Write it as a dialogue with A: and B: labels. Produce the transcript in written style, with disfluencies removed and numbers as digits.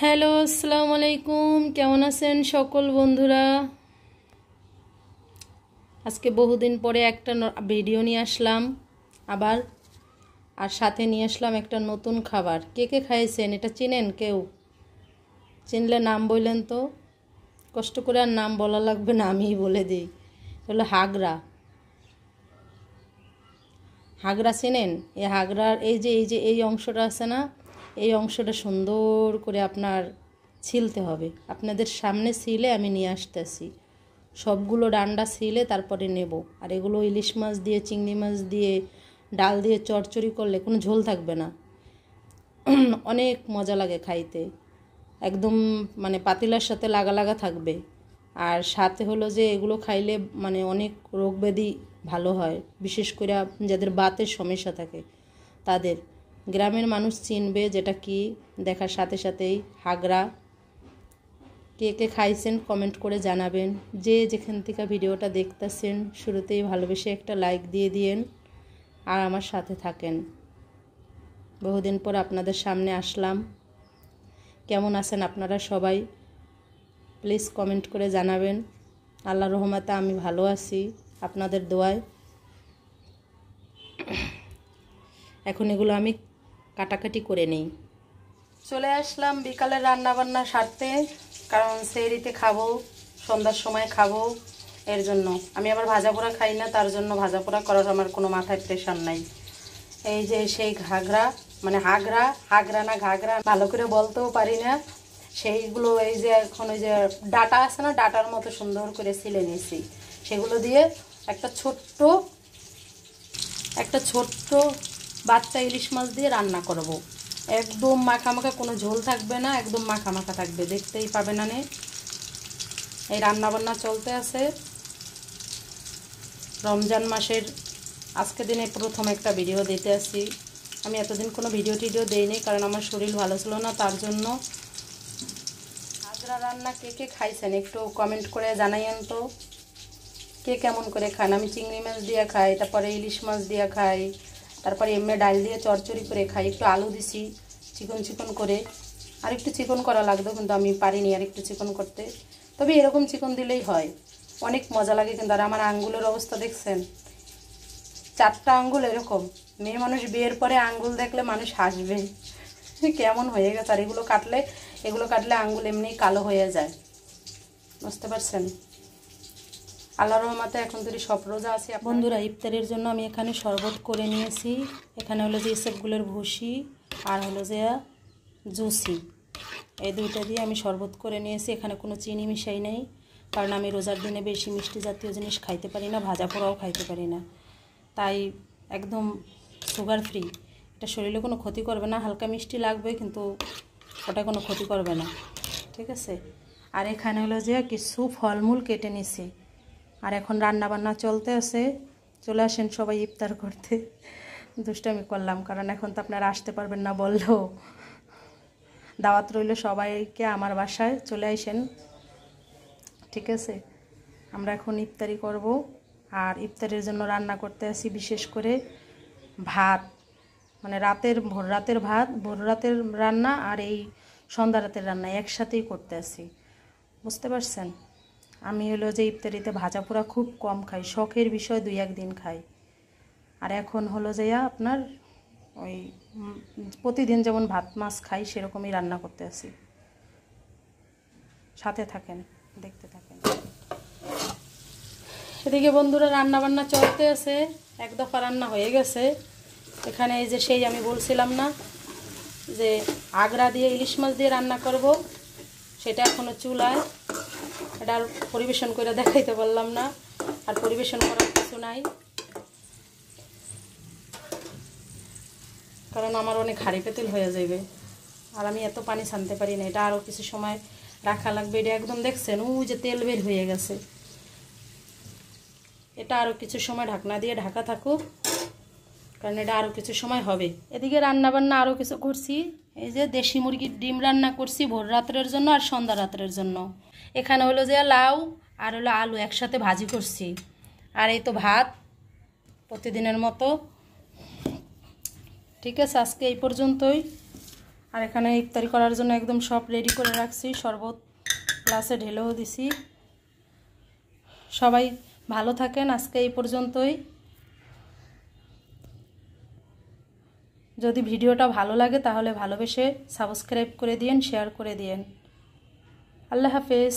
A: Hello, আসসালামু আলাইকুম। কেমন আছেন সকল বন্ধুরা? আজকে বহুদিন পরে একটা ভিডিও নিয়ে আসলাম আবার, আর সাথে নিয়ে আসলাম একটা নতুন খাবার। কে কে খাইছেন? এটা চিনেন কেউ? চিনলে নাম বললেন তো। কষ্ট করে আর নাম বলা লাগবে না, আমিই বলে দিই। হলো হাগরা। হাগরা চিনেন? এই হাগরার এই অংশটা আছে না, এই অংশটা সুন্দর করে আপনার ছিলে হবে। আপনাদের সামনে ছিলে আমি নিয়ে আসতেছি। সবগুলো ডান্ডা ছিলে তারপরে নেব। আর এগুলো ইলিশ মাছ দিয়ে, চিংড়ি মাছ দিয়ে, ডাল দিয়ে চচ্চড়ি করলে কোনো ঝোল থাকবে না। অনেক মজা লাগে খাইতে। একদম মানে পাতিলার সাথে লাগা লাগা থাকবে। আর সাথে হলো যে এগুলো খাইলে মানে অনেক রোগ ব্যাধি ভালো হয়, বিশেষ করে যাদের বাতের সমস্যা থাকে তাদের। গ্রামের মানুষ চিনবে যেটা কি দেখার সাথে সাথেই। হাগরা কে কে খাইছেন কমেন্ট করে জানাবেন। যে যেখান থেকে ভিডিওটা দেখতেছেন শুরুতেই ভালোবেসে একটা লাইক দিয়ে দিয়েন আর আমার সাথে থাকেন। বহুদিন পর আপনাদের সামনে আসলাম। কেমন আছেন আপনারা সবাই? প্লিজ কমেন্ট করে জানাবেন। আল্লাহর রহমতে আমি ভালো আছি, আপনাদের দোয়ায়। এখন এগুলো আমি কাটাকাটি করে নেই। চলে আসলাম বিকালের রান্নাবান্না সারতে, কারণ সেহরিতে খাবো, সন্ধ্যার সময় খাবো, এর জন্য। আমি আবার ভাজা পোড়া খাই না, তার জন্য ভাজা পোড়া করার আমার কোনো মাথায় প্রেশার নাই। এই যে সেই ঘাগরা, মানে হাগরা না ঘাগরা ভালো করে বলতেও পারি না, সেইগুলো এই যে এখন ওই যে ডাটা আছে না, ডাটার মতো সুন্দর করে ছিলে নিয়েছি। সেগুলো দিয়ে একটা ছোট্ট বাচ্চা ইলিশ মাছ দিয়ে রান্না করব। একদম মাখা মাখা, কোনো ঝোল থাকবে না, একদম মাখা মাখা থাকবে, দেখতেই পাবে না নে। এই রান্নাবান্না চলতে আছে। রমজান মাসের আজকে দিনে প্রথম একটা ভিডিও দিতে আসি। আমি এতদিন কোনো ভিডিও টিডিও দেইনি, কারণ আমার শরীর ভালো ছিল না, তার জন্য। হাজরা রান্না কে কে খাইছেন একটু কমেন্ট করে জানাইয়েন তো, কে কেমন করে খান। আমি চিংড়ি মাছ দিয়ে খাই, তারপরে ইলিশ মাছ দিয়ে খাই, তারপরে এমনি ডাল দিয়ে চচ্চড়ি করে খাই। একটু আলু দিছি চিকন করে, আর একটু চিকন করা লাগতো, কিন্তু আমি পারিনি আর একটু চিকন করতে। তবে এরকম চিকন দিলেই হয়, অনেক মজা লাগে কিন্তু। আর আমার আঙ্গুলের অবস্থা দেখছেন, 4টা আঙ্গুল এরকম। মেয়ে মানুষ বিয়ের পরে আঙ্গুল দেখলে মানুষ হাসবে, কেমন হয়ে গেছে। আর এগুলো কাটলে আঙ্গুল এমনি কালো হয়ে যায়, বুঝতে পারছেন। আল্লাহর রহমতে এখন যদি সব রোজা আছে। বন্ধুরা, ইফতারের জন্য আমি এখানে শরবত করে নিয়েছি। এখানে হলো যে ইসবগুলের ভুসি আর হলো যে জুসি, এই দুইটা দিয়ে আমি শরবত করে নিয়েছি। এখানে কোনো চিনি মিশাই নেই, কারণ আমি রোজার দিনে বেশি মিষ্টি জাতীয় জিনিস খাইতে পারি না, ভাজা পোড়াও খাইতে পারি না, তাই একদম সুগার ফ্রি। এটা শরীরে কোনো ক্ষতি করবে না, হালকা মিষ্টি লাগবে কিন্তু ওটা কোনো ক্ষতি করবে না, ঠিক আছে। আর এখানে হলো যে কিছু ফলমূল কেটে নিছি। আর এখন রান্না বান্না চলতে আছে। চলে আসেন সবাই ইফতার করতে। দুষ্টামি করলাম, কারণ এখন তো আপনারা আসতে পারবেন না বললেও। দাওয়াত রইল সবাইকে আমার বাসায়, চলে আসেন, ঠিক আছে। আমরা এখন ইফতারি করব। আর ইফতারের জন্য রান্না করতে আসি বিশেষ করে ভাত, মানে ভোর রাতের রান্না আর এই সন্ধ্যা রাতের রান্না একসাথেই করতে আসি, বুঝতে পারছেন। আমি হলো যে ইফতারিতে ভাজা পোড়া খুব কম খাই, শখের বিষয় 2-1 দিন খাই। আর এখন হলো যে আপনার ওই প্রতিদিন যেমন ভাত মাছ খাই সেরকমই রান্না করতে আসি। সাথে থাকেন, দেখতে থাকেন। এদিকে বন্ধুরা রান্না বান্না চলতে আছে, এক দফা রান্না হয়ে গেছে। এখানে এই যে সেই আমি বলছিলাম না যে আগরা দিয়ে ইলিশ মাছ দিয়ে রান্না করব, সেটা এখনও চুলায়। এটা আর পরিবেশন করে দেখাইতে পারলাম না, আর পরিবেশন করার কিছু নাই, কারণ আমার অনেক হাঁড়ি পেতেল হয়ে যাবে, আর আমি এত পানি ছানতে পারি না। এটা আরও কিছু সময় রাখা লাগবে। এটা একদম দেখছেন ওই যে তেল বের হয়ে গেছে। এটা আরও কিছু সময় ঢাকনা দিয়ে ঢাকা থাকুক, কারণ এটা আরও কিছু সময় হবে। এদিকে রান্না বান্না আরও কিছু করছি। এই যে দেশি মুরগির ডিম রান্না করছি ভোর রাত্রের জন্য আর সন্ধ্যা রাত্রের জন্য। এখানে হলো যে লাউ আর হলো আলু একসাথে ভাজি করছি। আর এই তো ভাত প্রতিদিনের মতো, ঠিক আছে। আজকে এই পর্যন্তই। আর এখানে ইফতারি করার জন্য একদম সব রেডি করে রাখছি, শরবত গ্লাসে ঢেলেও দিছি। সবাই ভালো থাকেন, আজকে এই পর্যন্তই। যদি ভিডিওটা ভালো লাগে তাহলে ভালোবেসে সাবস্ক্রাইব করে দিয়েন, শেয়ার করে দিয়েন। আল্লাহ হাফেজ।